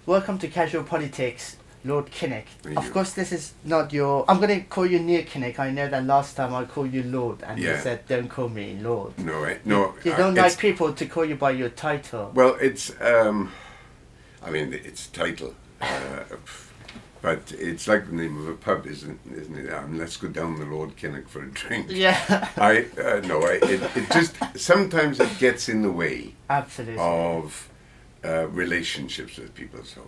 Welcome to Casual Politics, Lord Kinnock. Thank Of you. course, this is not your... I'm going to call you Neil Kinnock. I know that last time I called you Lord, and you Yeah. said, don't call me Lord. No. You don't like people to call you by your title. Well, it's. It's a title, but it's like the name of a pub, isn't it? Let's go down the Lord Kinnock for a drink. Yeah. It just sometimes it gets in the way Absolutely. of relationships with people. So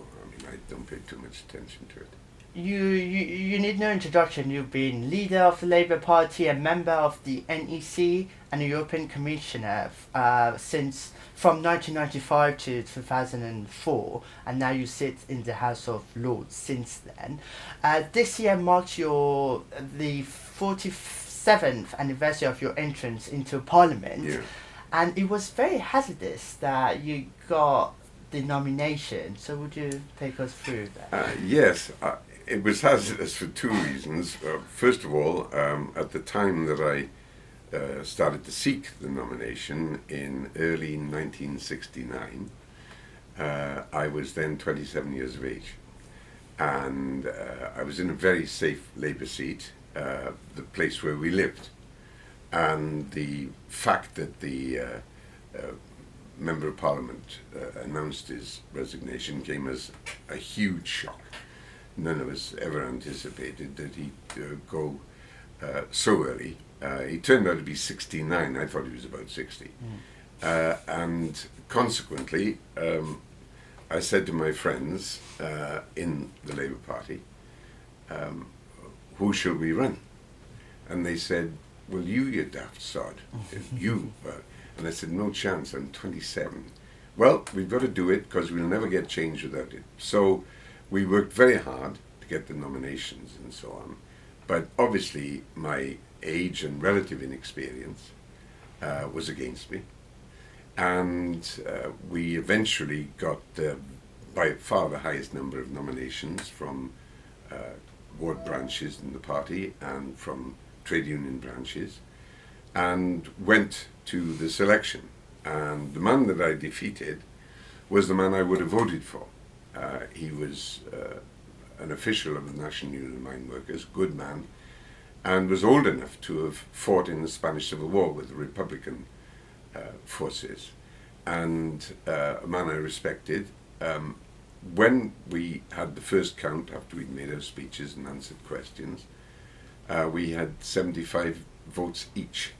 I don't pay too much attention to it. You need no introduction. You've been leader of the Labour Party, a member of the NEC, and a European Commissioner since from 1995 to 2004, and now you sit in the House of Lords since then. This year marks the 47th anniversary of your entrance into Parliament, Yeah. and it was very hazardous that you got the nomination. So would you take us through that? Yes. It was hazardous for two reasons. First of all, at the time that I started to seek the nomination in early 1969, I was then 27 years of age. And I was in a very safe Labour seat, the place where we lived. And the fact that the Member of Parliament announced his resignation came as a huge shock. None of us ever anticipated that he'd go so early. He turned out to be 69. I thought he was about 60. And consequently, I said to my friends in the Labour Party, who shall we run? And they said, well, you daft sod. You. And I said, no chance, I'm 27. Well, we've got to do it because we'll never get change without it. So we worked very hard to get the nominations and so on, but obviously my age and relative inexperience was against me, and we eventually got by far the highest number of nominations from ward branches in the party and from trade union branches, and went to this election. And the man that I defeated was the man I would have voted for. He was an official of the National Union of Mine Workers, good man, and was old enough to have fought in the Spanish Civil War with the Republican forces, and a man I respected. When we had the first count, after we'd made our speeches and answered questions, we had 75 votes each,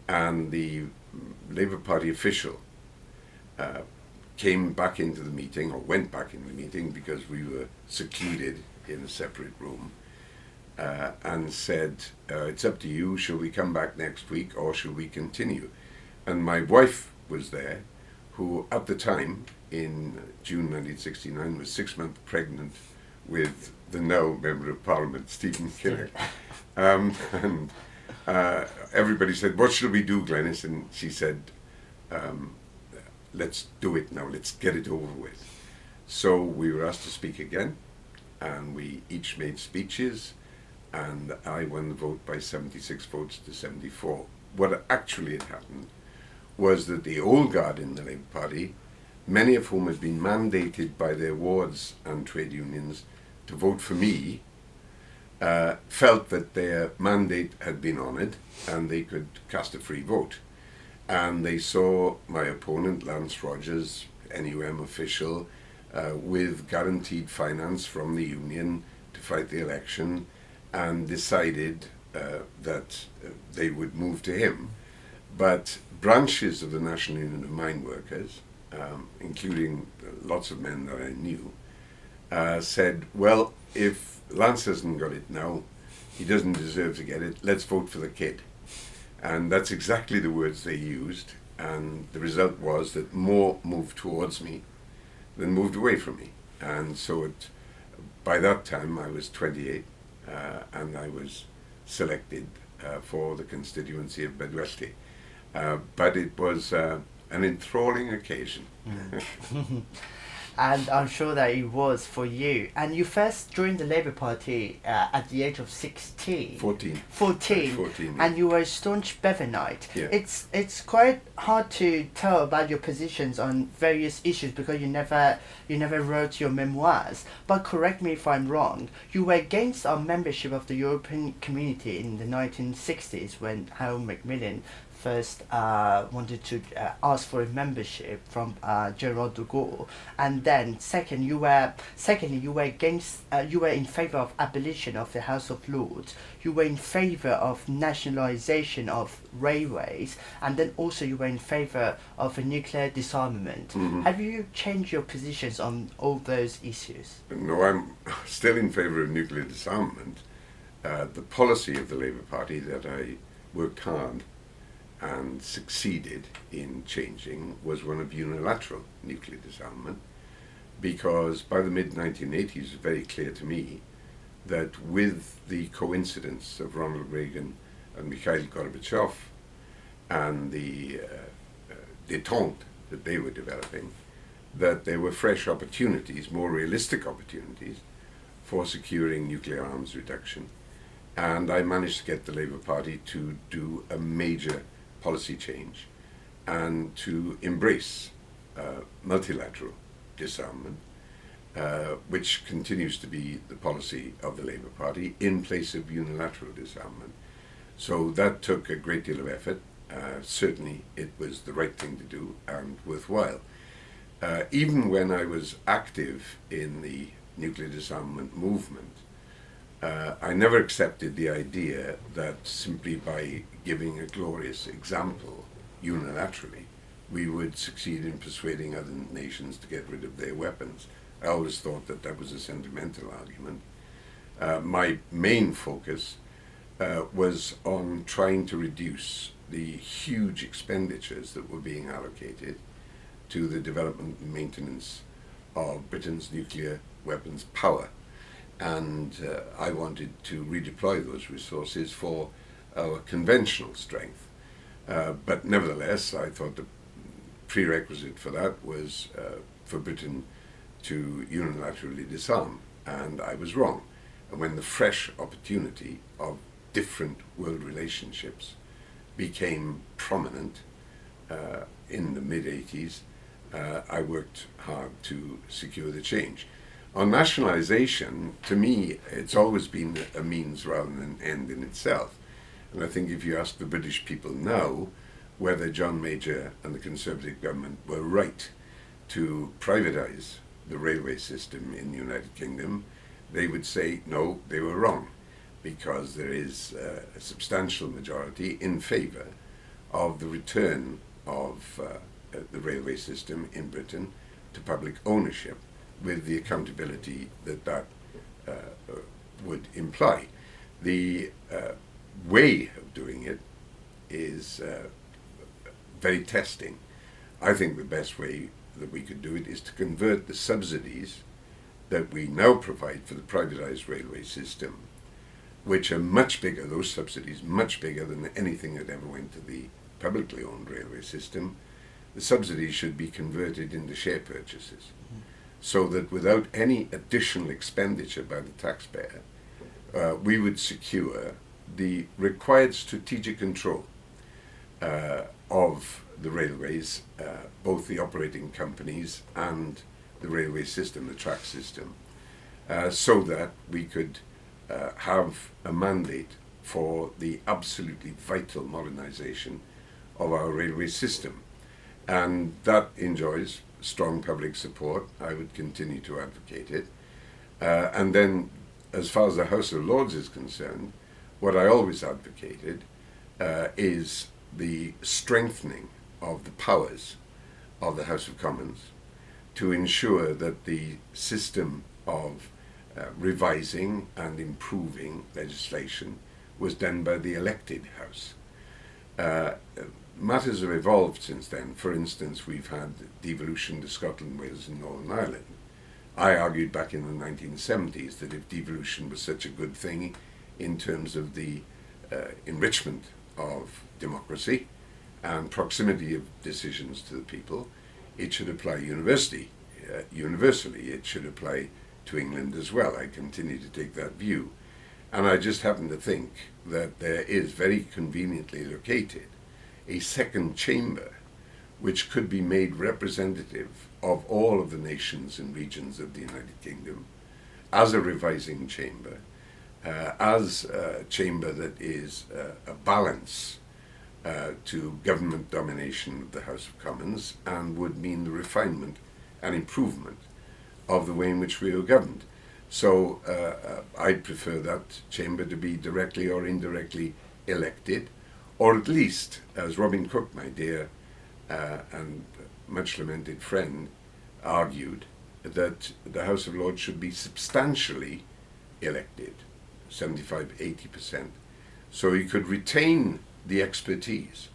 and the Labour Party official came back into the meeting, or went back into the meeting because we were secluded in a separate room, and said, it's up to you, shall we come back next week or shall we continue? And my wife was there, who at the time, in June 1969, was 6 months pregnant with the now Member of Parliament, Stephen Kinnock. And everybody said, what shall we do, Glenys? And she said, let's do it now, let's get it over with. So we were asked to speak again, and we each made speeches, and I won the vote by 76 votes to 74. What actually had happened was that the old guard in the Labour Party, many of whom had been mandated by their wards and trade unions to vote for me, felt that their mandate had been honoured and they could cast a free vote. And they saw my opponent, Lance Rogers, NUM official, with guaranteed finance from the union to fight the election, and decided that they would move to him. But branches of the National Union of Mine Workers, including lots of men that I knew, said, well, if Lance hasn't got it now, he doesn't deserve to get it, let's vote for the kid. And that's exactly the words they used, and the result was that more moved towards me than moved away from me. And so by that time I was 28, and I was selected for the constituency of Bedwellty. But it was an enthralling occasion. And I'm sure that it was for you. And you first joined the Labour Party at the age of 16. 14. 14. 14, yeah. And you were a staunch Bevanite. Yeah. It's quite hard to tell about your positions on various issues because you never wrote your memoirs. But correct me if I'm wrong. You were against our membership of the European Community in the 1960s when Harold Macmillan first wanted to ask for a membership from General de Gaulle, and then secondly you were against you were in favour of abolition of the House of Lords. You were in favour of nationalisation of railways, and then also you were in favour of a nuclear disarmament. Mhm. Have you changed your positions on all those issues? No, I'm still in favour of nuclear disarmament. The policy of the Labour Party that I worked hard and succeeded in changing was one of unilateral nuclear disarmament, because by the mid-1980s it was very clear to me that with the coincidence of Ronald Reagan and Mikhail Gorbachev and the détente that they were developing, that there were fresh opportunities, more realistic opportunities, for securing nuclear arms reduction. And I managed to get the Labour Party to do a major policy change and to embrace multilateral disarmament, which continues to be the policy of the Labour Party in place of unilateral disarmament. So that took a great deal of effort. Certainly it was the right thing to do and worthwhile. Even when I was active in the nuclear disarmament movement, I never accepted the idea that simply by giving a glorious example unilaterally, we would succeed in persuading other nations to get rid of their weapons. I always thought that that was a sentimental argument. My main focus was on trying to reduce the huge expenditures that were being allocated to the development and maintenance of Britain's nuclear weapons power. And I wanted to redeploy those resources for our conventional strength. But nevertheless, I thought the prerequisite for that was for Britain to unilaterally disarm, and I was wrong. And when the fresh opportunity of different world relationships became prominent in the mid-80s, I worked hard to secure the change. On nationalisation, to me, it's always been a means rather than an end in itself. And I think if you ask the British people now whether John Major and the Conservative government were right to privatise the railway system in the United Kingdom, they would say no, they were wrong, because there is a substantial majority in favour of the return of the railway system in Britain to public ownership, with the accountability that that would imply. The way of doing it is very testing. I think the best way that we could do it is to convert the subsidies that we now provide for the privatised railway system, which are much bigger, those subsidies, much bigger than anything that ever went to the publicly owned railway system. The subsidies should be converted into share purchases, so that without any additional expenditure by the taxpayer, we would secure the required strategic control of the railways, both the operating companies and the railway system, the track system, so that we could have a mandate for the absolutely vital modernisation of our railway system. And that enjoys strong public support. I would continue to advocate it. And then, as far as the House of Lords is concerned, what I always advocated is the strengthening of the powers of the House of Commons to ensure that the system of revising and improving legislation was done by the elected House. Matters have evolved since then. For instance, we've had devolution to Scotland, Wales and Northern Ireland. I argued back in the 1970s that if devolution was such a good thing in terms of the enrichment of democracy and proximity of decisions to the people, it should apply universally universally. It should apply to England as well. I continue to take that view. And I just happen to think that there is very conveniently located a second chamber which could be made representative of all of the nations and regions of the United Kingdom as a revising chamber, as a chamber that is a balance to government domination of the House of Commons, and would mean the refinement and improvement of the way in which we are governed. So I'd prefer that chamber to be directly or indirectly elected, or at least, as Robin Cook, my dear and much lamented friend, argued, that the House of Lords should be substantially elected, 75–80%, so he could retain the expertise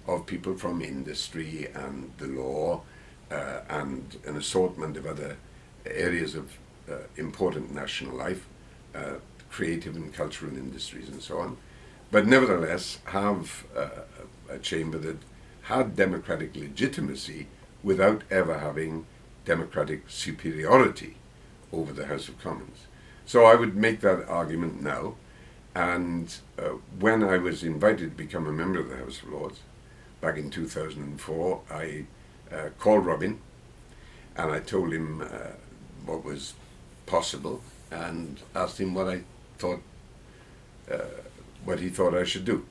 of people from industry and the law and an assortment of other areas of important national life, creative and cultural industries and so on, but nevertheless have a chamber that had democratic legitimacy without ever having democratic superiority over the House of Commons. So I would make that argument now. And when I was invited to become a member of the House of Lords back in 2004, I called Robin and I told him what was possible and asked him what he thought I should do.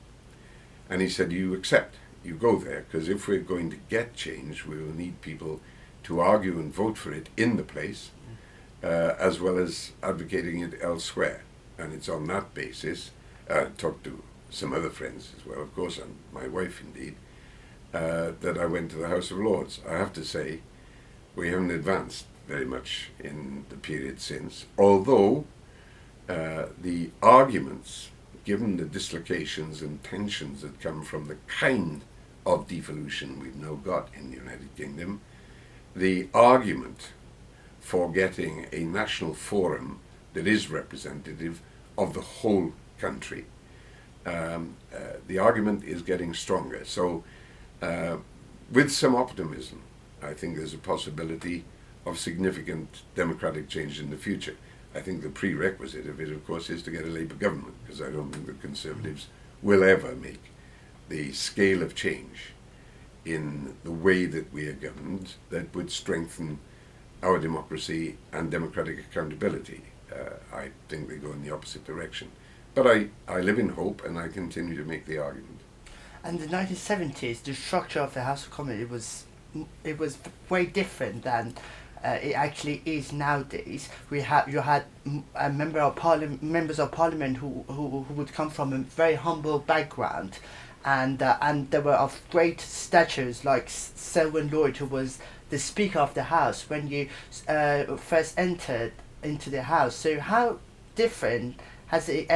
And he said, "You accept, you go there, because if we're going to get change, we will need people to argue and vote for it in the place, as well as advocating it elsewhere." And it's on that basis, talked to some other friends as well, of course, and my wife indeed, that I went to the House of Lords. I have to say, we haven't advanced very much in the period since, although the arguments, given the dislocations and tensions that come from the kind of devolution we've now got in the United Kingdom, the argument for getting a national forum that is representative of the whole country, the argument is getting stronger. So with some optimism, I think there's a possibility of significant democratic change in the future. I think the prerequisite of it, of course, is to get a Labour government, because I don't think the Conservatives will ever make the scale of change in the way that we are governed that would strengthen our democracy and democratic accountability. I think they go in the opposite direction. But I live in hope, and I continue to make the argument. And the 1970s, the structure of the House of Commons, it was way different than it actually is nowadays. You had a members of parliament who would come from a very humble background, and they were of great statures, like Selwyn Lloyd, who was the Speaker of the House when you first entered into the House. So how different has it?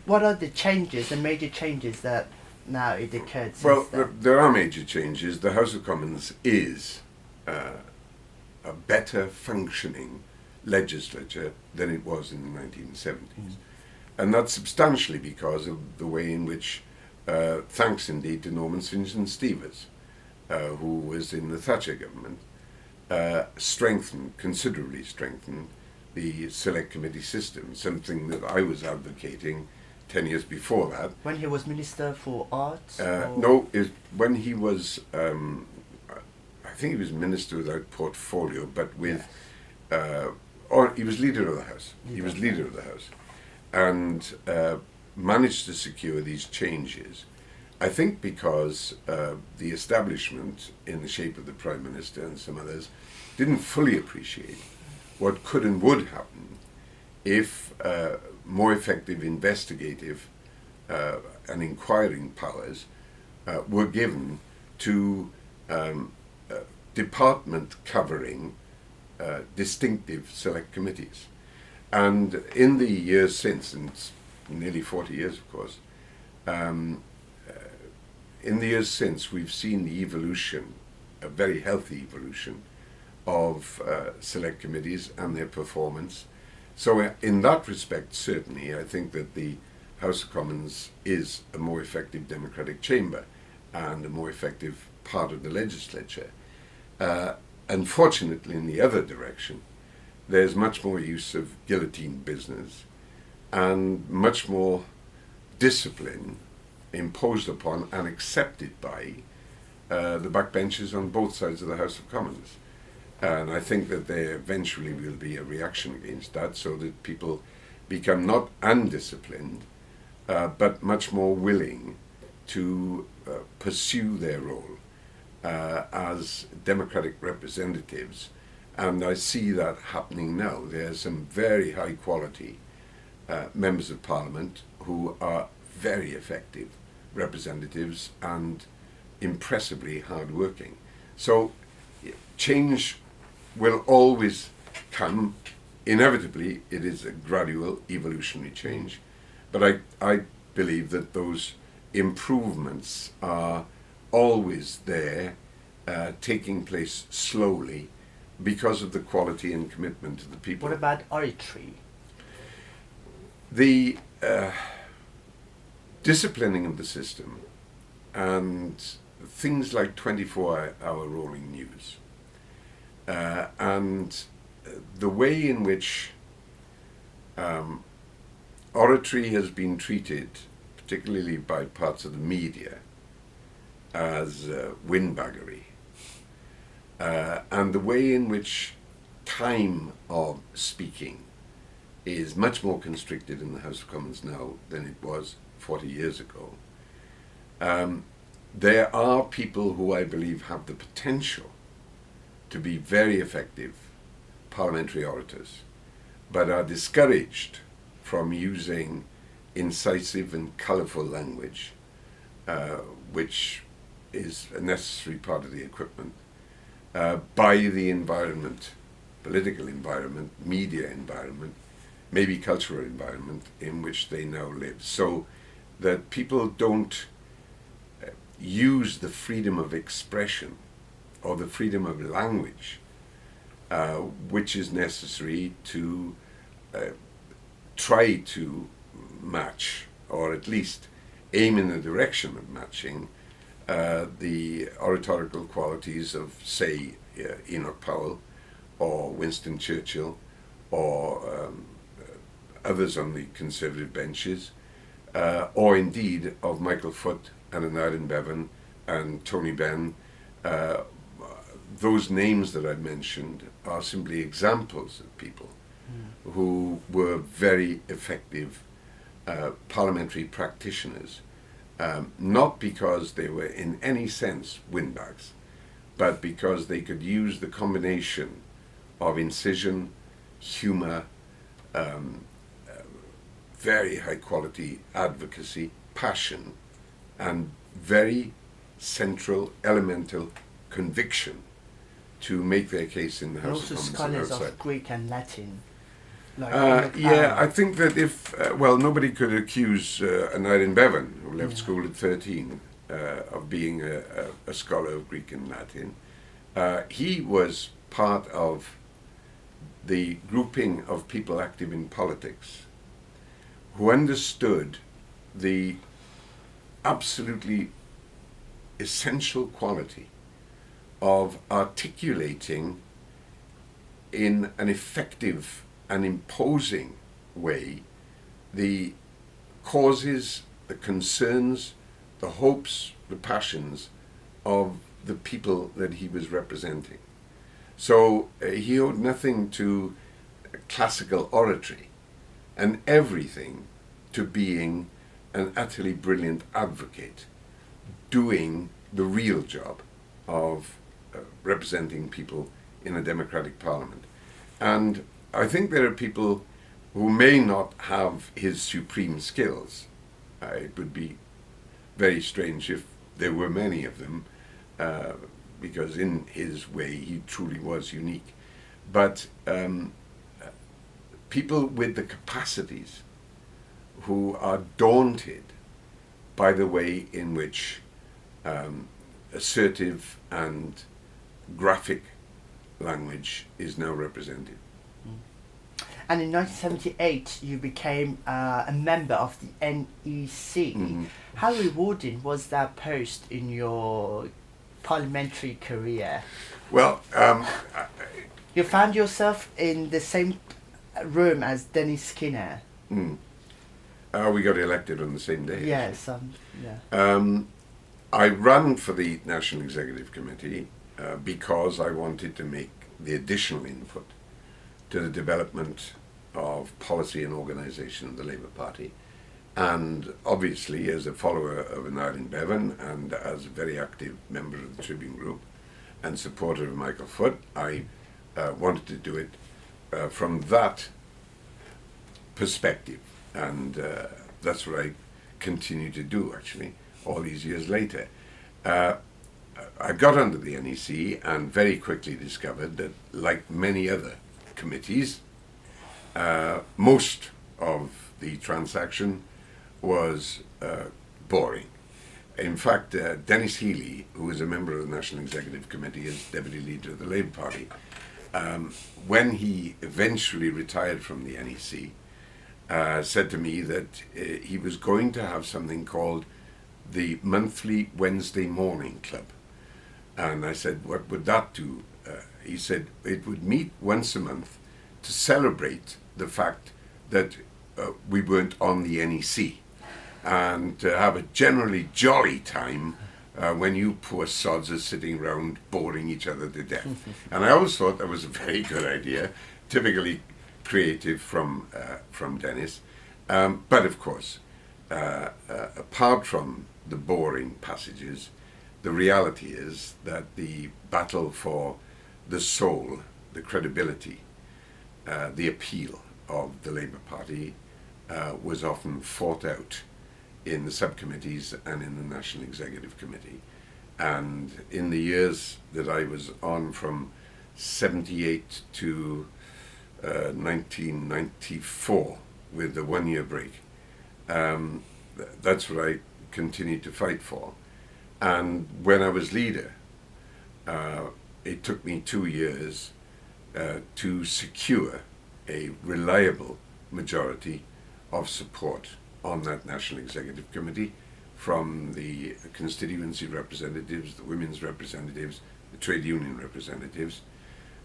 What are the changes, the major changes that now it occurred? Well, there are major changes. The House of Commons is a better functioning legislature than it was in the 1970s. And that's substantially because of the way in which, thanks indeed to Norman St. John Stevers, who was in the Thatcher government, considerably strengthened the select committee system, something that I was advocating 10 years before that. When he was Minister for Arts? No, when he was, I think he was Minister without portfolio, but with, or he was Leader of the House. He was Leader of the House. And managed to secure these changes, I think because the establishment, in the shape of the Prime Minister and some others, didn't fully appreciate what could and would happen if more effective investigative and inquiring powers were given to department covering distinctive select committees. And in the years since, and it's nearly 40 years of course, in the years since we've seen the evolution, a very healthy evolution of select committees and their performance. So in that respect, certainly, I think that the House of Commons is a more effective democratic chamber and a more effective part of the legislature. unfortunately, in the other direction, there's much more use of guillotine business and much more discipline imposed upon and accepted by the backbenchers on both sides of the House of Commons. And I think that there eventually will be a reaction against that, so that people become not undisciplined, but much more willing to pursue their role as democratic representatives. And I see that happening now. There are some very high quality members of Parliament who are very effective representatives and impressively hard-working. So change will always come. Inevitably, it is a gradual evolutionary change, but I believe that those improvements are always there, taking place slowly because of the quality and commitment of the people. What about oratory? The disciplining of the system and things like 24-hour rolling news and the way in which oratory has been treated, particularly by parts of the media, as windbaggery, and the way in which time of speaking is much more constricted in the House of Commons now than it was 40 years ago. There are people who I believe have the potential to be very effective parliamentary orators, but are discouraged from using incisive and colourful language, which is a necessary part of the equipment, by the environment, political environment, media environment, maybe cultural environment in which they now live. So that people don't use the freedom of expression or the freedom of language, which is necessary to try to match, or at least aim in the direction of matching, the oratorical qualities of, say, Enoch Powell or Winston Churchill or others on the Conservative benches, or indeed of Michael Foot and Aneurin Bevan and Tony Benn. Those names that I mentioned are simply examples of people who were very effective parliamentary practitioners, not because they were in any sense windbags, but because they could use the combination of incision, humour, very high quality advocacy, passion, and very central, elemental conviction to make their case in the House of Commons and outside. Also scholars of Greek and Latin. I think that if, nobody could accuse Aneurin Bevan, who left school at 13, of being a scholar of Greek and Latin. He was part of the grouping of people active in politics who understood the absolutely essential quality of articulating in an effective and imposing way the causes, the concerns, the hopes, the passions of the people that he was representing. So he owed nothing to classical oratory and everything to being an utterly brilliant advocate, doing the real job of representing people in a democratic parliament. And I think there are people who may not have his supreme skills. It would be very strange if there were many of them, because in his way he truly was unique. But people with the capacities who are daunted by the way in which assertive and graphic language is now represented. And in 1978 you became a member of the NEC. Mm-hmm. How rewarding was that post in your parliamentary career? Well, You found yourself in the same room as Dennis Skinner. we got elected on the same day. Yes, yeah. I ran for the National Executive Committee because I wanted to make the additional input to the development of policy and organisation of the Labour Party. And obviously, as a follower of Ireland Bevan and as a very active member of the Tribune Group and supporter of Michael Foot, I wanted to do it from that perspective. And that's what I continue to do, actually, all these years later. I got under the NEC and very quickly discovered that, like many other committees, most of the transaction was boring. In fact, Dennis Healy, who was a member of the National Executive Committee as Deputy Leader of the Labour Party, when he eventually retired from the NEC, said to me that he was going to have something called the monthly Wednesday morning club. And I said, what would that do? He said it would meet once a month to celebrate the fact that we weren't on the NEC and to have a generally jolly time when you poor sods are sitting around boring each other to death. And I always thought that was a very good idea, typically creative from Dennis. But of course, apart from the boring passages, the reality is that the battle for the soul, the credibility, the appeal of the Labour Party was often fought out in the subcommittees and in the National Executive Committee. And in the years that I was on from 78 to 1994, with the 1 year break, that's what I continued to fight for. And when I was leader, it took me 2 years to secure a reliable majority of support on that National Executive Committee from the constituency representatives, the women's representatives, the trade union representatives.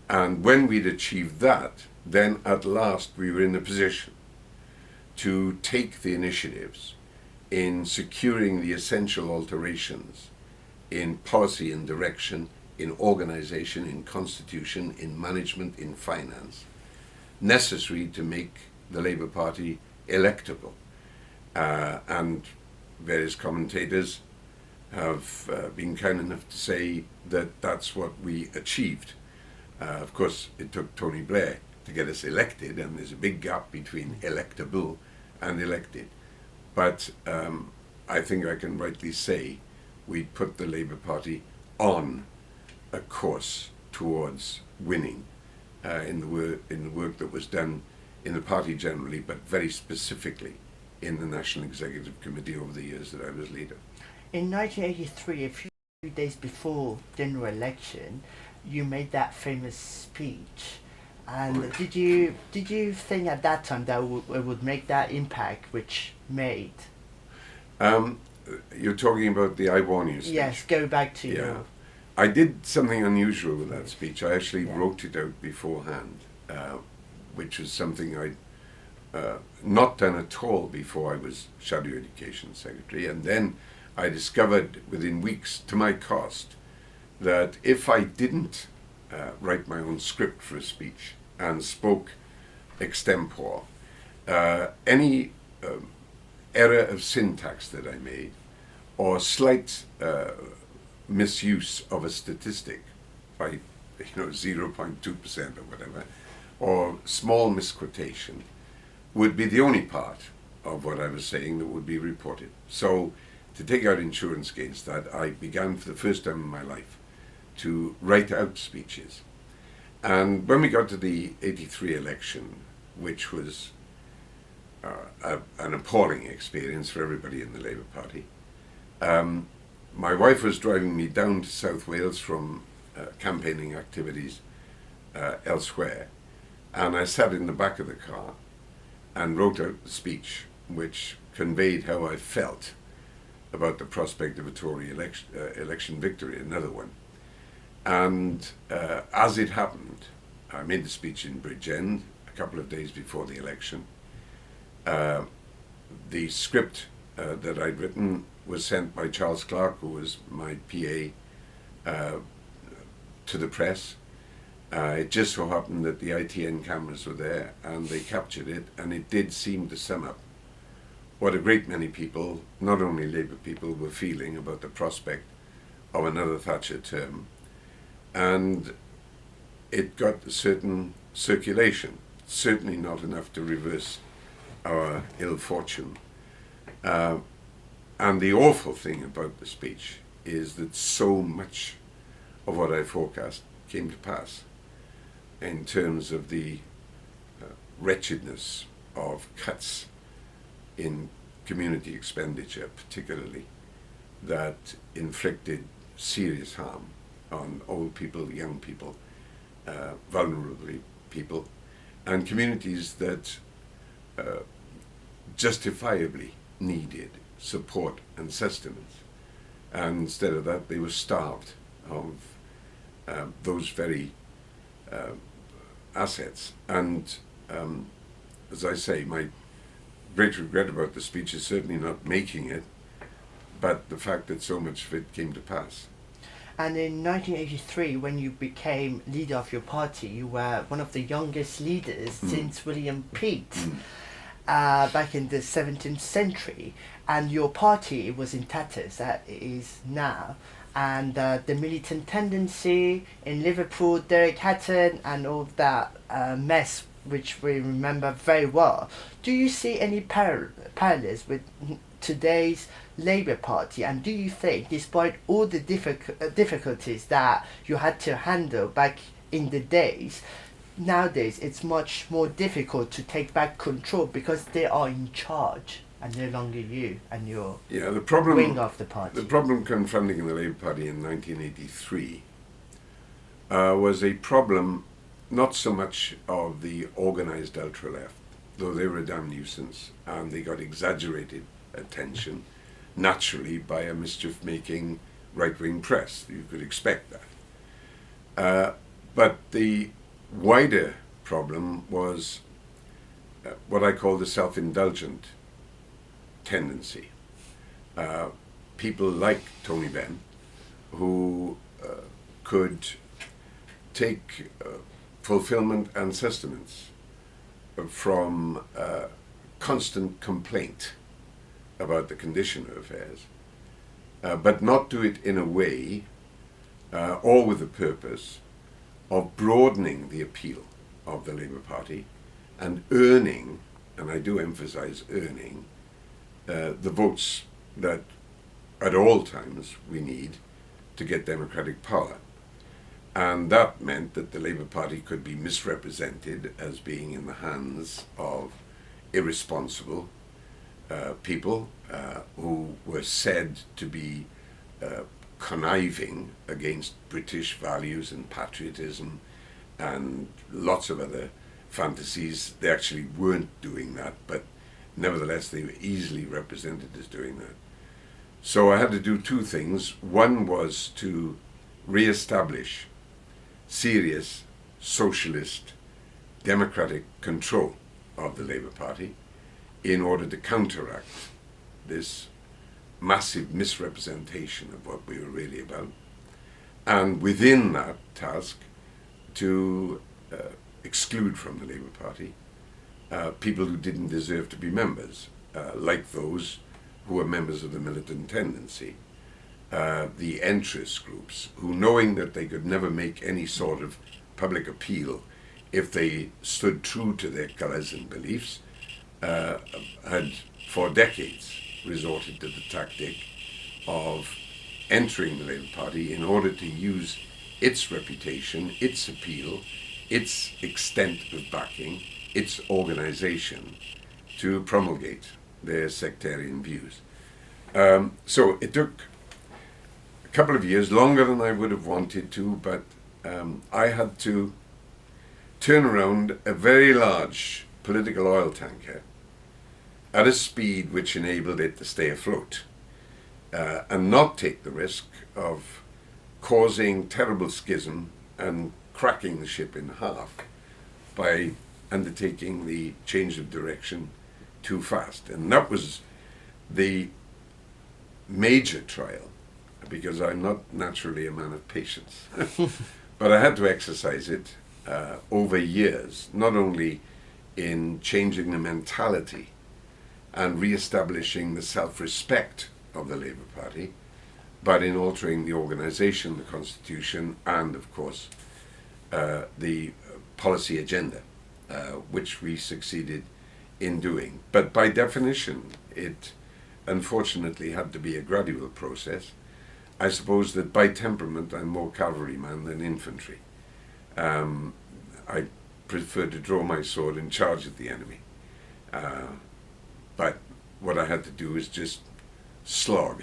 And when we'd achieved that, then at last we were in a position to take the initiatives in securing the essential alterations in policy and direction, in organisation, in constitution, in management, in finance, necessary to make the Labour Party electable. And various commentators have been kind enough to say that that's what we achieved. Of course, it took Tony Blair to get us elected, and there's a big gap between electable and elected. But I think I can rightly say we put the Labour Party on a course towards winning in the work that was done in the party generally, but very specifically in the National Executive Committee over the years that I was leader. In 1983, a few days before general election, you made that famous speech. And Right. did you think at that time that it would make that impact which made? You're talking about the I Warn You speech? Yes, go back to Yeah. your... I did something unusual with that speech. I actually wrote it out beforehand, which was something I'd not done at all before I was Shadow Education Secretary. And then I discovered within weeks, to my cost, that if I didn't write my own script for a speech and spoke extempore, any error of syntax that I made, or slight misuse of a statistic by 0.2% or whatever, or small misquotation, would be the only part of what I was saying that would be reported. So to take out insurance against that, I began for the first time in my life to write out speeches. And when we got to the 83 election, which was an appalling experience for everybody in the Labour Party, my wife was driving me down to South Wales from campaigning activities elsewhere, and I sat in the back of the car and wrote out the speech which conveyed how I felt about the prospect of a Tory election victory, another one. And as it happened, I made the speech in Bridgend a couple of days before the election. The script that I'd written was sent by Charles Clark, who was my PA, to the press. It just so happened that the ITN cameras were there and they captured it, and it did seem to sum up what a great many people, not only Labour people, were feeling about the prospect of another Thatcher term. And it got a certain circulation, certainly not enough to reverse our ill fortune. And the awful thing about the speech is that so much of what I forecast came to pass in terms of the wretchedness of cuts in community expenditure, particularly, that inflicted serious harm on old people, young people, vulnerable people, and communities that justifiably needed support and sustenance. And instead of that, they were starved of those very assets. And as I say, my great regret about the speech is certainly not making it, but the fact that so much of it came to pass. And in 1983, when you became leader of your party, you were one of the youngest leaders since William Pitt back in the 17th century. And your party was in tatters, that it is now. And the militant tendency in Liverpool, Derek Hatton, and all that mess, which we remember very well. Do you see any parallels with today's Labour Party, and do you think, despite all the difficulties that you had to handle back in the days, nowadays it's much more difficult to take back control because they are in charge and no longer you and your wing of the party? The problem confronting the Labour Party in 1983 was a problem not so much of the organised ultra-left, though they were a damn nuisance and they got exaggerated attention naturally by a mischief-making right-wing press. You could expect that. But the wider problem was what I call the self-indulgent tendency. People like Tony Benn, who could take fulfillment and sustenance from constant complaint about the condition of affairs, but not do it in a way or with the purpose of broadening the appeal of the Labour Party and earning, and I do emphasize earning, the votes that at all times we need to get democratic power. And that meant that the Labour Party could be misrepresented as being in the hands of irresponsible people who were said to be conniving against British values and patriotism and lots of other fantasies. They actually weren't doing that, but nevertheless they were easily represented as doing that. So I had to do two things. One was to re-establish serious socialist democratic control of the Labour Party in order to counteract this massive misrepresentation of what we were really about, and within that task to exclude from the Labour Party people who didn't deserve to be members, like those who were members of the militant tendency, the entryist groups, who, knowing that they could never make any sort of public appeal if they stood true to their colours and beliefs, had for decades resorted to the tactic of entering the Labour Party in order to use its reputation, its appeal, its extent of backing, its organisation to promulgate their sectarian views. So it took a couple of years, longer than I would have wanted to, but I had to turn around a very large political oil tanker at a speed which enabled it to stay afloat and not take the risk of causing terrible schism and cracking the ship in half by undertaking the change of direction too fast. And that was the major trial, because I'm not naturally a man of patience. But I had to exercise it over years, not only in changing the mentality and re-establishing the self-respect of the Labour Party, but in altering the organisation, the constitution, and of course the policy agenda, which we succeeded in doing. But by definition, it unfortunately had to be a gradual process. I suppose that by temperament I'm more cavalryman than infantry. I prefer to draw my sword and charge at the enemy. But what I had to do is just slog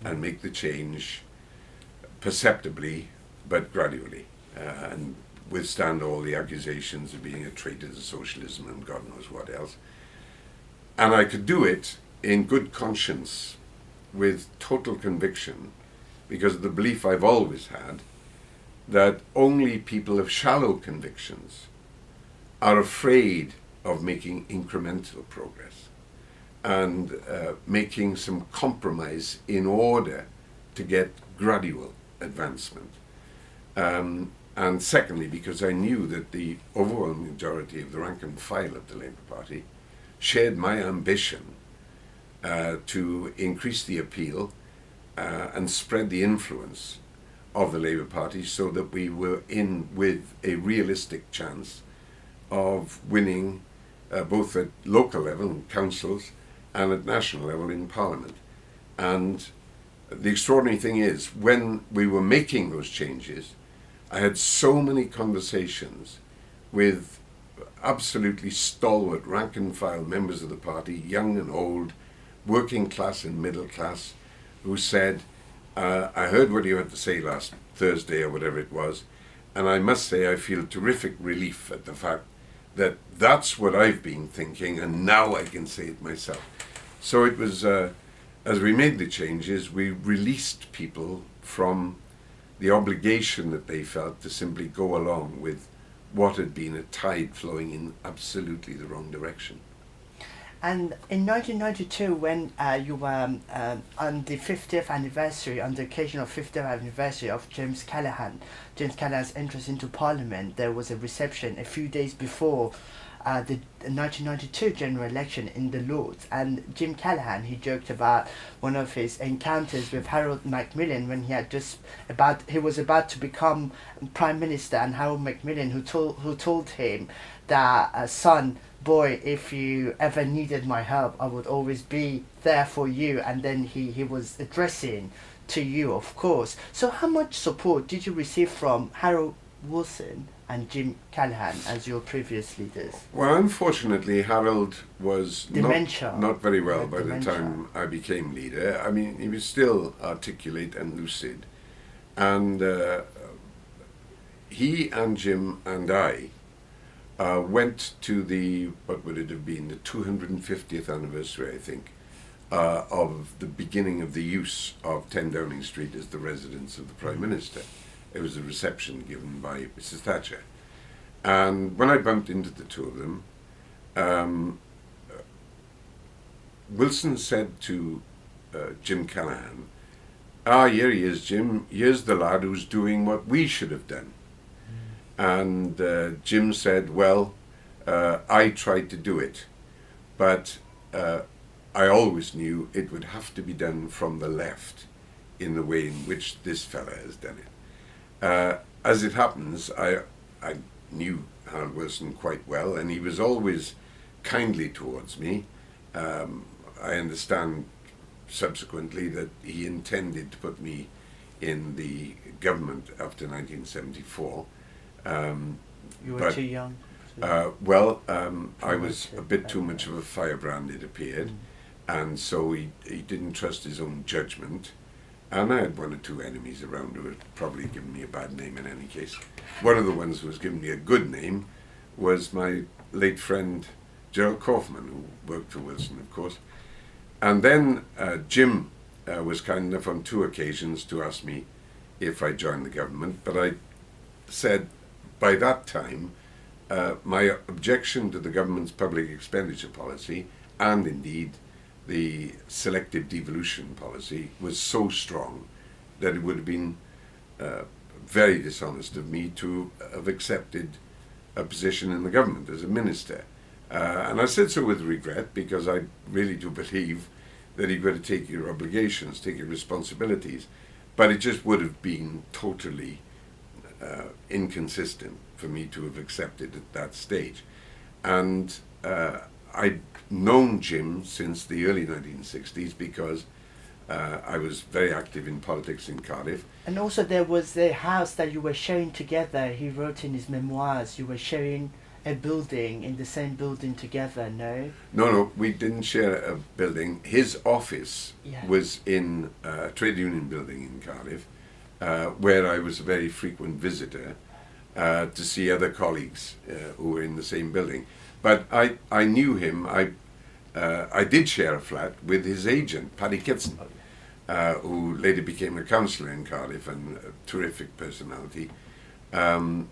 and make the change perceptibly but gradually, and withstand all the accusations of being a traitor to socialism and God knows what else. And I could do it in good conscience, with total conviction, because of the belief I've always had that only people of shallow convictions are afraid of making incremental progress and making some compromise in order to get gradual advancement. And secondly, because I knew that the overwhelming majority of the rank and file of the Labour Party shared my ambition to increase the appeal and spread the influence of the Labour Party, so that we were in with a realistic chance of winning both at local level in councils and at national level in Parliament. And the extraordinary thing is, when we were making those changes, I had so many conversations with absolutely stalwart rank and file members of the party, young and old, working class and middle class, who said, I heard what you had to say last Thursday or whatever it was, and I must say I feel terrific relief at the fact that that's what I've been thinking, and now I can say it myself. So it was, as we made the changes, we released people from the obligation that they felt to simply go along with what had been a tide flowing in absolutely the wrong direction. And in 1992, when you were on the 50th anniversary, on the occasion of 50th anniversary of James Callaghan's entrance into Parliament, there was a reception a few days before the 1992 general election in the Lords. And Jim Callaghan, he joked about one of his encounters with Harold Macmillan when he was about to become Prime Minister, and Harold Macmillan who told him that son, boy, if you ever needed my help, I would always be there for you. And then he was addressing to you, of course. So how much support did you receive from Harold Wilson and Jim Callaghan as your previous leaders? Well, unfortunately, Harold was not very well by dementia. the time I became leader. I mean, he was still articulate and lucid. And he and Jim and I went to the, what would it have been, the 250th anniversary, I think, of the beginning of the use of 10 Downing Street as the residence of the Prime Minister. It was a reception given by Mrs. Thatcher. And when I bumped into the two of them, Wilson said to Jim Callaghan, here he is, Jim, here's the lad who's doing what we should have done. And Jim said, well, I tried to do it, but I always knew it would have to be done from the left in the way in which this fella has done it. As it happens, I knew Harold Wilson quite well, and he was always kindly towards me. I understand subsequently that he intended to put me in the government after 1974. You were too young? I was a bit too much of a firebrand, it appeared, and so he didn't trust his own judgment. And I had one or two enemies around who had probably given me a bad name in any case. One of the ones who was giving me a good name was my late friend Gerald Kaufman, who worked for Wilson, of course. And then Jim was kind enough on two occasions to ask me if I joined the government, but I said by that time my objection to the government's public expenditure policy, and indeed the selective devolution policy, was so strong that it would have been very dishonest of me to have accepted a position in the government as a minister. And I said so with regret, because I really do believe that you've got to take your obligations, take your responsibilities, but it just would have been totally inconsistent for me to have accepted at that stage. And I'd known Jim since the early 1960s, because I was very active in politics in Cardiff. And also there was the house that you were sharing together. He wrote in his memoirs, you were sharing a building, in the same building together, no? No, we didn't share a building. His office was in a trade union building in Cardiff, where I was a very frequent visitor to see other colleagues who were in the same building. But I knew him. I did share a flat with his agent, Paddy Kitson, who later became a councillor in Cardiff and a terrific personality. And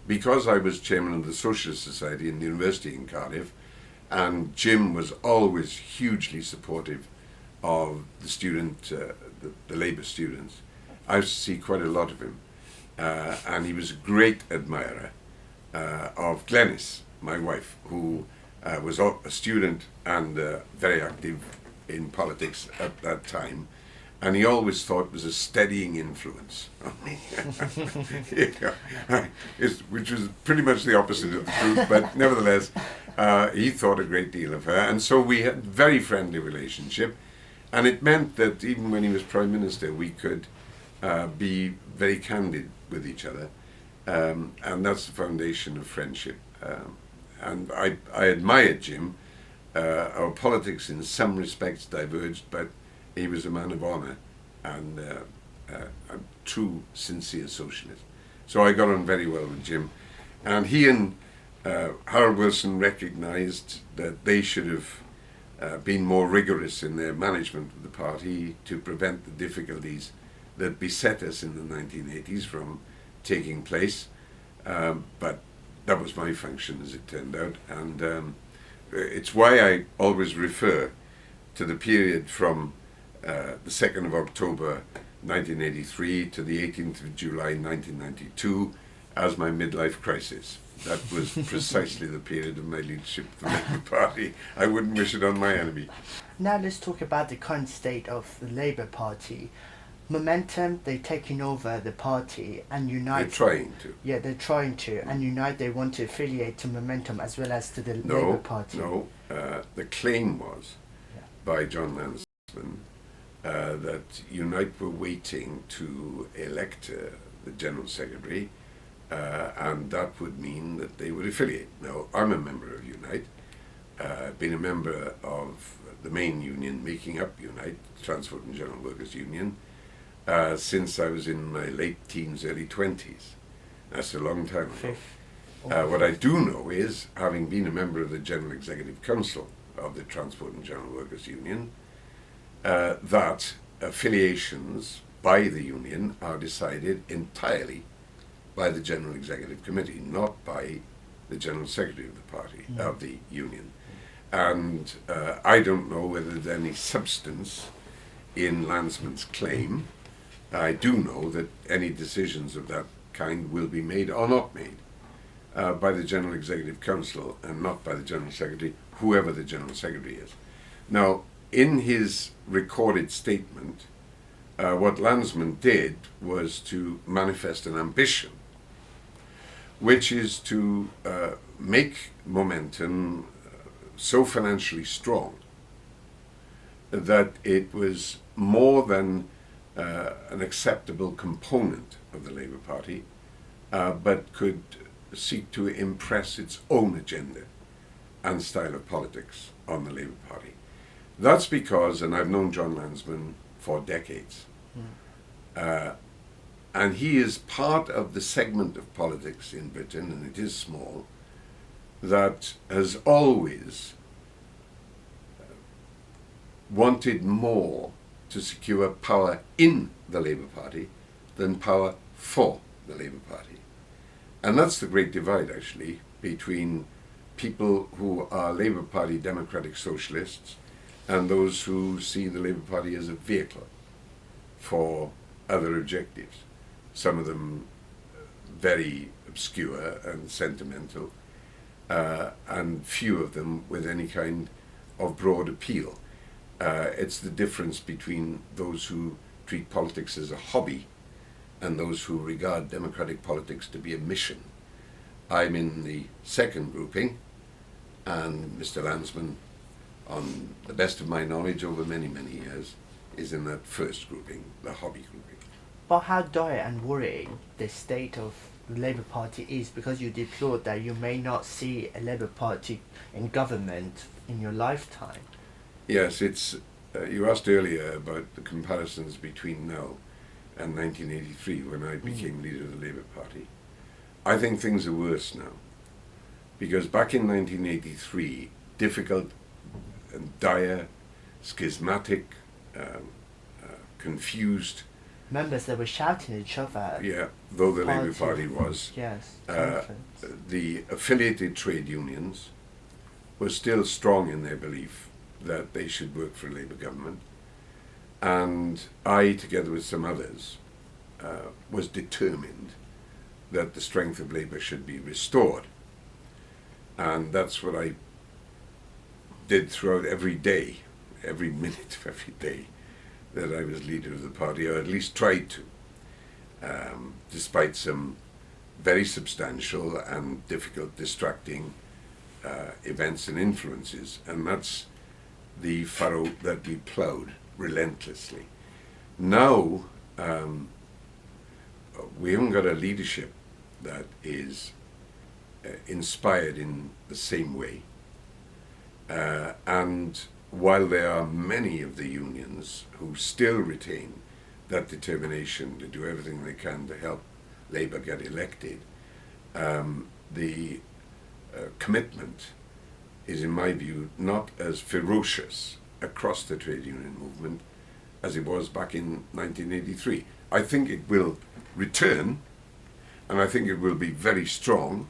because I was chairman of the Socialist Society in the university in Cardiff, and Jim was always hugely supportive of the student, the Labour students, I used to see quite a lot of him. And he was a great admirer of Glenys, my wife, who was a student and very active in politics at that time. And he always thought it was a steadying influence on me, which was pretty much the opposite of the truth, but nevertheless, he thought a great deal of her. And so we had a very friendly relationship, and it meant that even when he was Prime Minister, we could be very candid with each other, and that's the foundation of friendship. And I admired Jim. Our politics in some respects diverged, but he was a man of honour and a true, sincere socialist. So I got on very well with Jim. And he and Harold Wilson recognised that they should have been more rigorous in their management of the party to prevent the difficulties that beset us in the 1980s from taking place. But that was my function, as it turned out. And it's why I always refer to the period from the 2nd of October 1983 to the 18th of July 1992 as my midlife crisis. That was precisely the period of my leadership of the Labour Party. I wouldn't wish it on my enemy. Now let's talk about the current state of the Labour Party. Momentum, they're taking over the party and unite. They're trying to. Yeah, they're trying to. And unite, they want to affiliate to Momentum as well as to the Labour Party. No, the claim was by John Lansman that Unite were waiting to elect the General Secretary, and that would mean that they would affiliate. Now, I'm a member of Unite. I've been a member of the main union making up Unite, Transport and General Workers Union, since I was in my late teens, early 20s. That's a long time ago. What I do know is, having been a member of the General Executive Council of the Transport and General Workers Union, that affiliations by the union are decided entirely by the General Executive Committee, not by the General Secretary of the party, of the union. And I don't know whether there's any substance in Lansman's claim. I do know that any decisions of that kind will be made or not made by the General Executive Council and not by the General Secretary, whoever the General Secretary is. Now, in his recorded statement, what Lansman did was to manifest an ambition, which is to make Momentum so financially strong that it was more than an acceptable component of the Labour Party, but could seek to impress its own agenda and style of politics on the Labour Party. That's because, and I've known John Lansman for decades, and he is part of the segment of politics in Britain, and it is small, that has always wanted more to secure power in the Labour Party than power for the Labour Party. And that's the great divide, actually, between people who are Labour Party democratic socialists and those who see the Labour Party as a vehicle for other objectives. Some of them very obscure and sentimental, and few of them with any kind of broad appeal. It's the difference between those who treat politics as a hobby and those who regard democratic politics to be a mission. I'm in the second grouping, and Mr. Landsman, on the best of my knowledge over many, many years, is in that first grouping, the hobby grouping. But how dire and worrying the state of the Labour Party is, because you deplored that you may not see a Labour Party in government in your lifetime. Yes, it's. You asked earlier about the comparisons between now and 1983, when I became leader of the Labour Party. I think things are worse now, because back in 1983, difficult and dire, schismatic, confused. Members that were shouting at each other. Yeah, though the Labour Party was. Yes. The affiliated trade unions were still strong in their belief that they should work for a Labour government. And I, together with some others, was determined that the strength of Labour should be restored. And that's what I did throughout every day, every minute of every day that I was leader of the party, or at least tried to, despite some very substantial and difficult, distracting events and influences. And that's the furrow that we ploughed relentlessly. Now, we haven't got a leadership that is inspired in the same way. And while there are many of the unions who still retain that determination to do everything they can to help Labour get elected, the commitment is, in my view, not as ferocious across the trade union movement as it was back in 1983. I think it will return, and I think it will be very strong,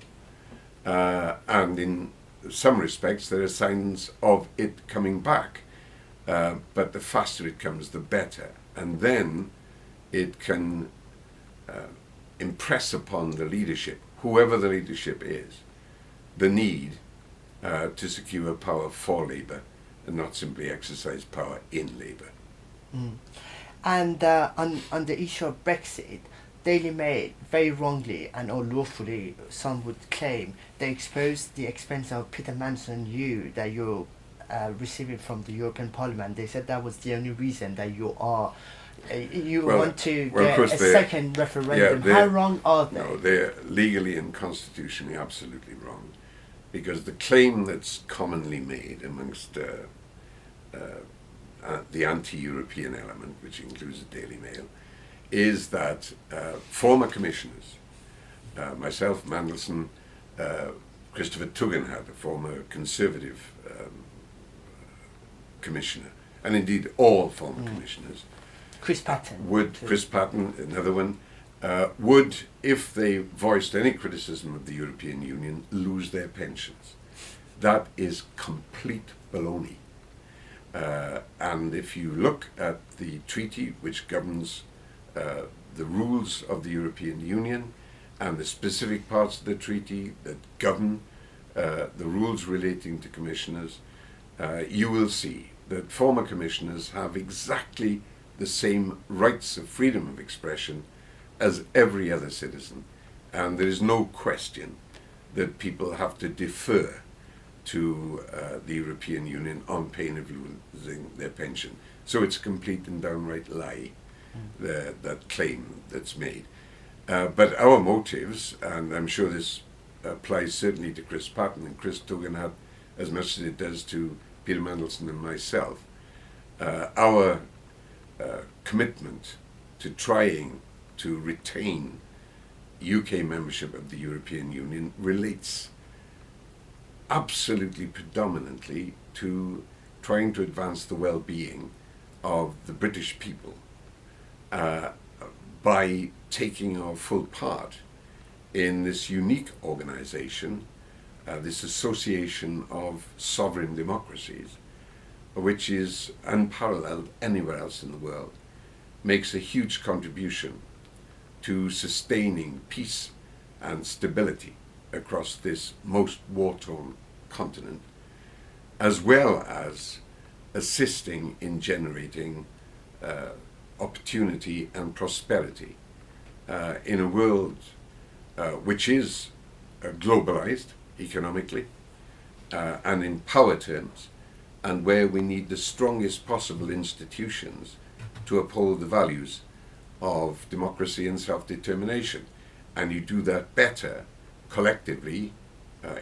and in some respects there are signs of it coming back, but the faster it comes the better, and then it can impress upon the leadership, whoever the leadership is, the need to secure power for Labour and not simply exercise power in Labour. And on the issue of Brexit, Daily Mail, very wrongly and unlawfully, some would claim, they exposed the expense of Peter Manson you that you're receiving from the European Parliament. They said that was the only reason that you are want to get a second referendum. Yeah, how wrong are they? No, they're legally and constitutionally absolutely wrong, because the claim that's commonly made amongst the anti-European element, which includes the Daily Mail, is that former commissioners, myself, Mandelson, Christopher Tugendhat, a former Conservative commissioner, and indeed all former commissioners, Chris Patten. Chris Patten, another one, would, if they voiced any criticism of the European Union, lose their pensions. That is complete baloney. And if you look at the treaty which governs the rules of the European Union and the specific parts of the treaty that govern the rules relating to commissioners, you will see that former commissioners have exactly the same rights of freedom of expression as every other citizen, and there is no question that people have to defer to the European Union on pain of losing their pension. So it's a complete and downright lie, that claim that's made. But our motives, and I'm sure this applies certainly to Chris Patten and Chris Tugendhat as much as it does to Peter Mandelson and myself, our commitment to trying to retain UK membership of the European Union relates absolutely predominantly to trying to advance the well-being of the British people by taking our full part in this unique organization, this association of sovereign democracies, which is unparalleled anywhere else in the world, makes a huge contribution to sustaining peace and stability across this most war-torn continent, as well as assisting in generating opportunity and prosperity in a world which is globalized economically and in power terms, and where we need the strongest possible institutions to uphold the values of democracy and self-determination. And you do that better collectively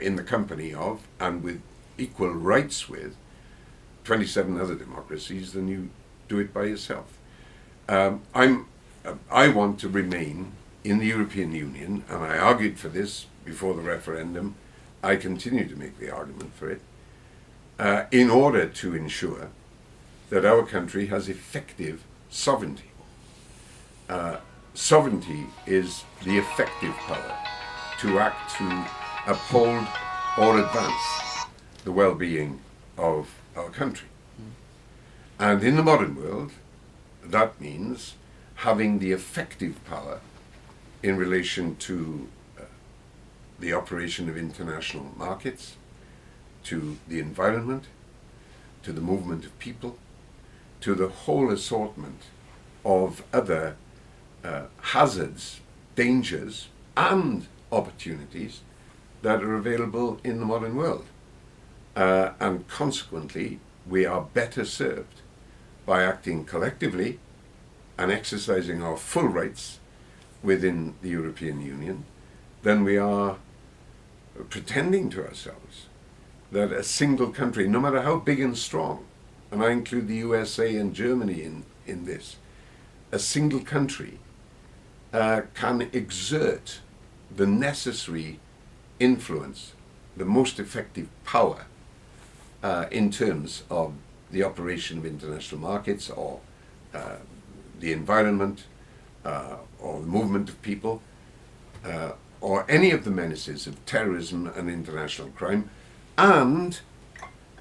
in the company of and with equal rights with 27 other democracies than you do it by yourself. I want to remain in the European Union, and I argued for this before the referendum. I continue to make the argument for it, in order to ensure that our country has effective sovereignty. Sovereignty is the effective power to act to uphold or advance the well-being of our country. And in the modern world, that means having the effective power in relation to the operation of international markets, to the environment, to the movement of people, to the whole assortment of other hazards, dangers, and opportunities that are available in the modern world. And consequently, we are better served by acting collectively and exercising our full rights within the European Union than we are pretending to ourselves that a single country, no matter how big and strong, and I include the USA and Germany in this, a single country can exert the necessary influence, the most effective power in terms of the operation of international markets or the environment or the movement of people or any of the menaces of terrorism and international crime, and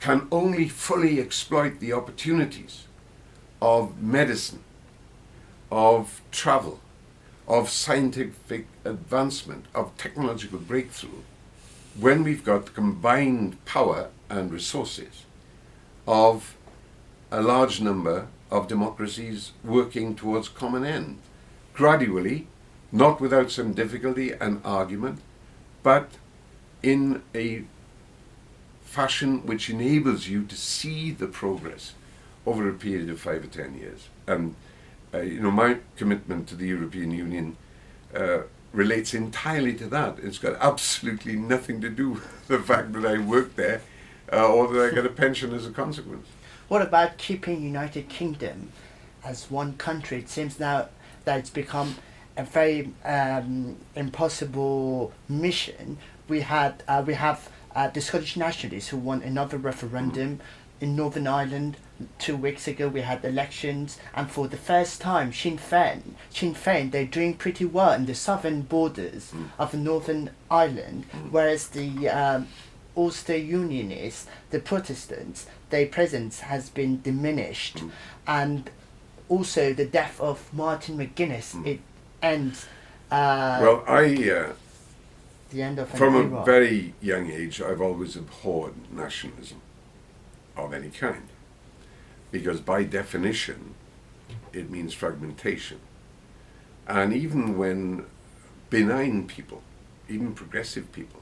can only fully exploit the opportunities of medicine, of travel, of scientific advancement, of technological breakthrough, when we've got the combined power and resources of a large number of democracies working towards common end, gradually, not without some difficulty and argument, but in a fashion which enables you to see the progress over a period of 5 or 10 years. And my commitment to the European Union relates entirely to that. It's got absolutely nothing to do with the fact that I work there or that I get a pension as a consequence. What about keeping United Kingdom as one country? It seems now that it's become a very impossible mission. We have the Scottish nationalists who won another referendum in Northern Ireland 2 weeks ago. We had elections, and for the first time, Sinn Féin, they're doing pretty well in the southern borders of Northern Ireland, whereas the Ulster Unionists, the Protestants, their presence has been diminished, and also the death of Martin McGuinness. It ends. The end of from a very young age, I've always abhorred nationalism of any kind, because by definition, it means fragmentation. And even when benign people, even progressive people,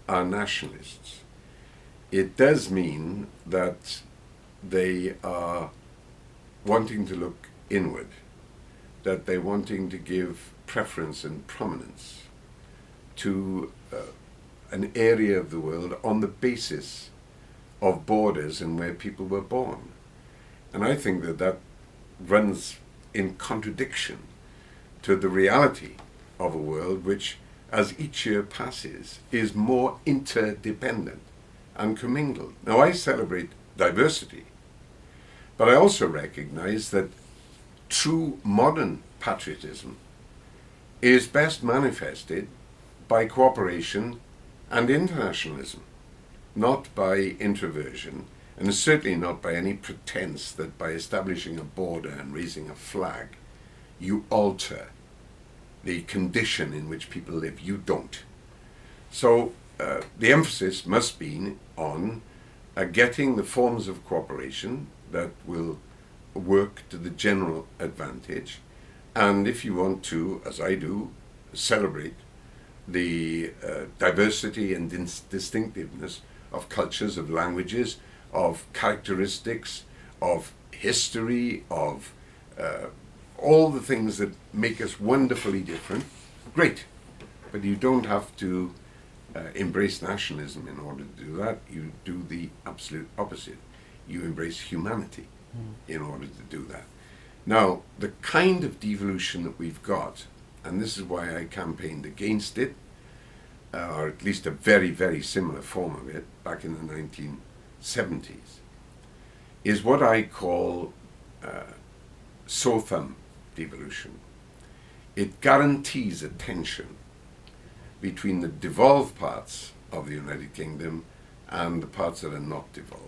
are nationalists, it does mean that they are wanting to look inward, that they're wanting to give preference and prominence to an area of the world on the basis of borders and where people were born. And I think that runs in contradiction to the reality of a world which, as each year passes, is more interdependent and commingled. Now, I celebrate diversity, But I also recognize that true modern patriotism is best manifested by cooperation and internationalism, not by introversion, and certainly not by any pretense that by establishing a border and raising a flag, you alter the condition in which people live. You don't. So the emphasis must be on getting the forms of cooperation that will work to the general advantage, and if you want to, as I do, celebrate the diversity and distinctiveness of cultures, of languages, of characteristics, of history, of all the things that make us wonderfully different, great. But you don't have to embrace nationalism in order to do that. You do the absolute opposite. You embrace humanity in order to do that. Now, the kind of devolution that we've got, and this is why I campaigned against it, or at least a very, very similar form of it back in the 1970s, is what I call so-thumb devolution. It guarantees a tension between the devolved parts of the United Kingdom and the parts that are not devolved.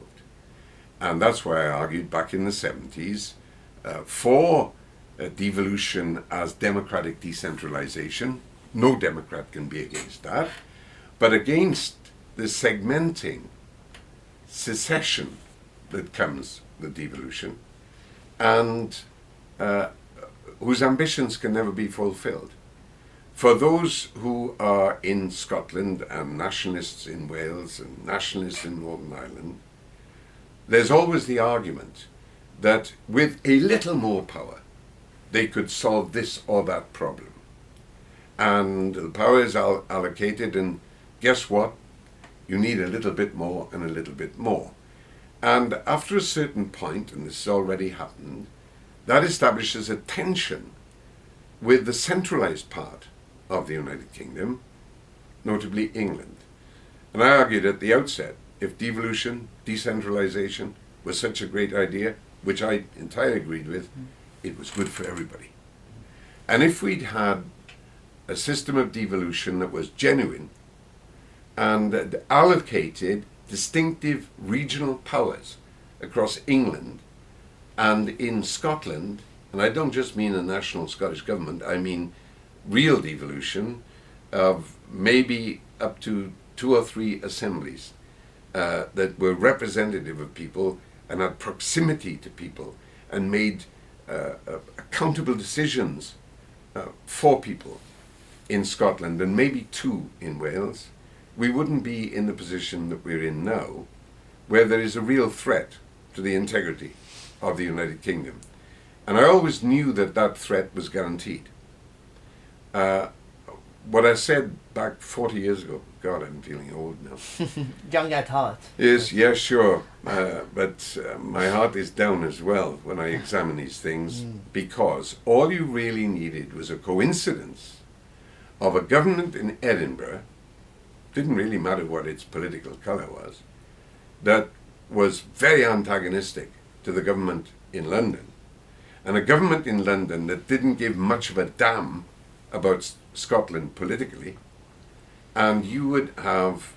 And that's why I argued back in the 70s for devolution as democratic decentralization. No Democrat can be against that, but against the segmenting, secession that comes with devolution, and whose ambitions can never be fulfilled. For those who are in Scotland and nationalists in Wales and nationalists in Northern Ireland, there's always the argument that with a little more power, they could solve this or that problem. And the power is allocated, and guess what? You need a little bit more and a little bit more. And after a certain point, and this has already happened, that establishes a tension with the centralized part of the United Kingdom, notably England. And I argued at the outset, if devolution, decentralization was such a great idea, which I entirely agreed with, it was good for everybody. And if we'd had a system of devolution that was genuine and allocated distinctive regional powers across England and in Scotland, and I don't just mean a national Scottish government, I mean real devolution of maybe up to 2 or 3 assemblies that were representative of people and had proximity to people and made accountable decisions for people in Scotland and maybe 2 in Wales, we wouldn't be in the position that we're in now, where there is a real threat to the integrity of the United Kingdom. And I always knew that that threat was guaranteed. What I said back 40 years ago, God, I'm feeling old now. Young at heart. Yes, yeah, sure. But my heart is down as well when I examine these things, because all you really needed was a coincidence of a government in Edinburgh, didn't really matter what its political colour was, that was very antagonistic to the government in London, and a government in London that didn't give much of a damn about Scotland politically, and you would have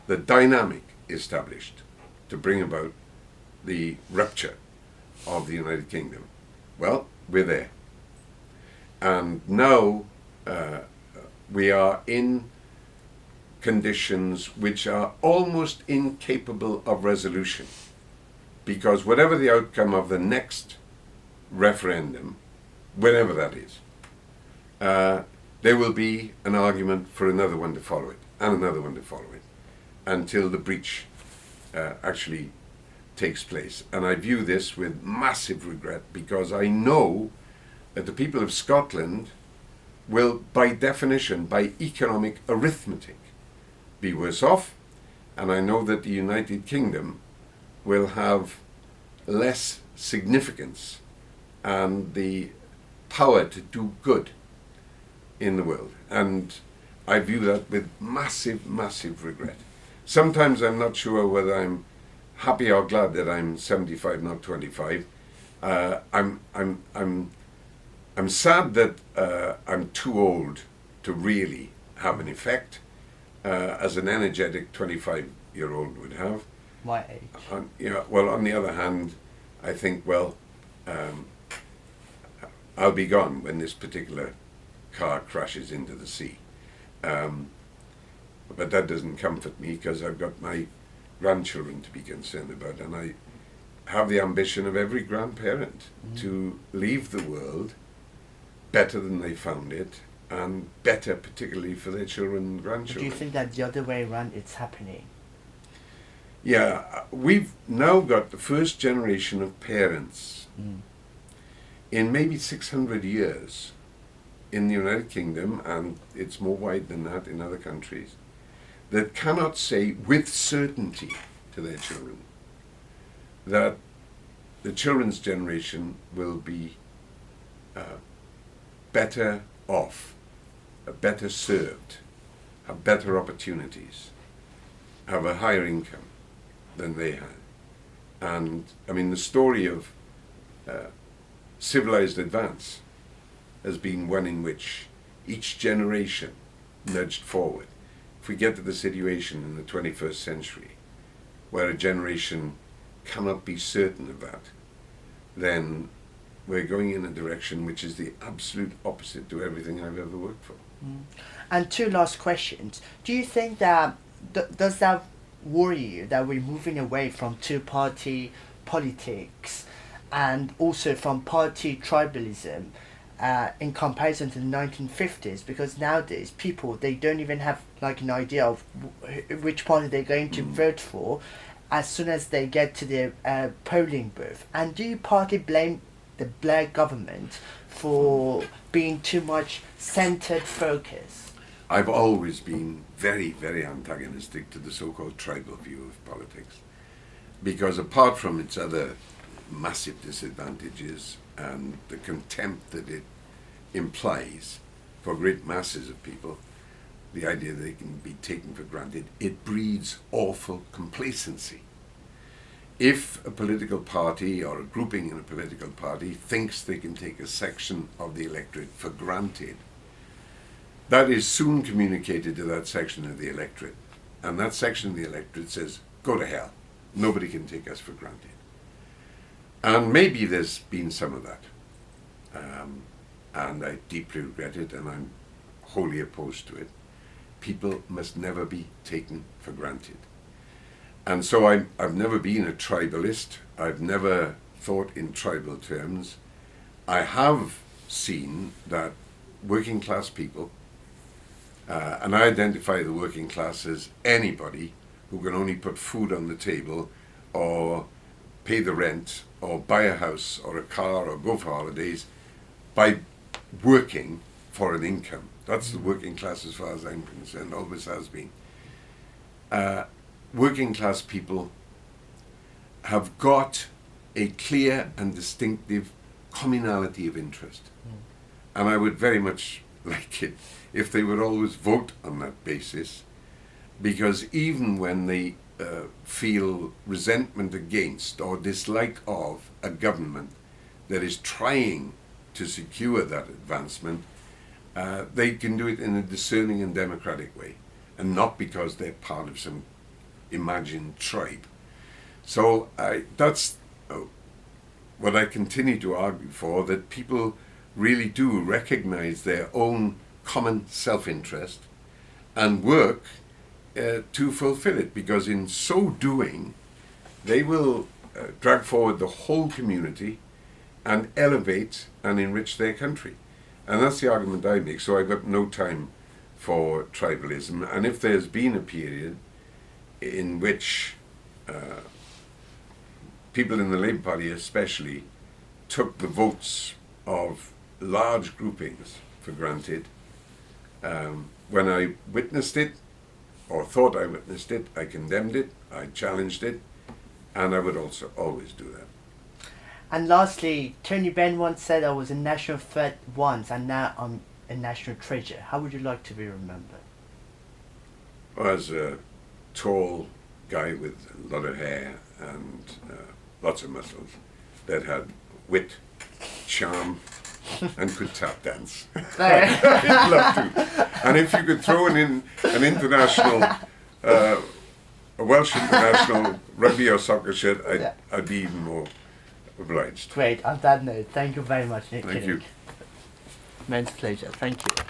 the dynamic established to bring about the rupture of the United Kingdom. Well, we're there. And now we are in conditions which are almost incapable of resolution, because whatever the outcome of the next referendum, whenever that is, there will be an argument for another one to follow it, and another one to follow it, until the breach actually takes place. And I view this with massive regret, because I know that the people of Scotland will, by definition, by economic arithmetic, be worse off, and I know that the United Kingdom will have less significance and the power to do good in the world. And I view that with massive, massive regret. Sometimes I'm not sure whether I'm happy or glad that I'm 75, not 25, I'm sad that I'm too old to really have an effect, as an energetic 25-year-old would have. My age. Well, on the other hand, I think, well, I'll be gone when this particular car crashes into the sea. But that doesn't comfort me, because I've got my grandchildren to be concerned about, and I have the ambition of every grandparent to leave the world better than they found it, and better particularly for their children and grandchildren. Do you think that the other way around it's happening? Yeah, we've now got the first generation of parents in maybe 600 years in the United Kingdom, and it's more wide than that in other countries, that cannot say with certainty to their children that the children's generation will be better off, better served, have better opportunities, have a higher income than they had. And I mean, the story of civilized advance has been one in which each generation nudged forward. If we get to the situation in the 21st century where a generation cannot be certain of that, then we're going in a direction which is the absolute opposite to everything I've ever worked for. And two last questions. Do you think that, does that worry you that we're moving away from two-party politics and also from party tribalism in comparison to the 1950s? Because nowadays people, they don't even have like an idea of which party they're going to vote for as soon as they get to the polling booth. And do you partly blame the Blair government for being too much centred focus? I've always been very, very antagonistic to the so-called tribal view of politics, because apart from its other massive disadvantages and the contempt that it implies for great masses of people, the idea that they can be taken for granted, it breeds awful complacency. If a political party or a grouping in a political party thinks they can take a section of the electorate for granted, that is soon communicated to that section of the electorate. And that section of the electorate says, go to hell. Nobody can take us for granted. And maybe there's been some of that. And I deeply regret it, and I'm wholly opposed to it. People must never be taken for granted. And so I've never been a tribalist. I've never thought in tribal terms. I have seen that working class people, and I identify the working class as anybody who can only put food on the table or pay the rent or buy a house or a car or go for holidays by working for an income. That's the working class as far as I'm concerned, always has been. Working class people have got a clear and distinctive communality of interest. And I would very much like it if they would always vote on that basis, because even when they feel resentment against or dislike of a government that is trying to secure that advancement, they can do it in a discerning and democratic way, and not because they're part of some imagined tribe. So that's what I continue to argue for, that people really do recognize their own common self-interest and work to fulfill it, because in so doing they will drag forward the whole community and elevate and enrich their country. And that's the argument I make. So I've got no time for tribalism. And if there's been a period in which people in the Labour Party especially took the votes of large groupings for granted, when I witnessed it, or thought I witnessed it, I condemned it, I challenged it, and I would also always do that. And lastly, Tony Benn once said I was a national threat once, and now I'm a national treasure. How would you like to be remembered? Well, as a tall guy with a lot of hair and lots of muscles, that had wit, charm, and could tap dance. Right. I'd love to. And if you could throw in an international, a Welsh international rugby or soccer shirt, I'd be even more obliged. Great. On that note, thank you very much, Nick Thank Kinnock. you. Immense pleasure. Thank you.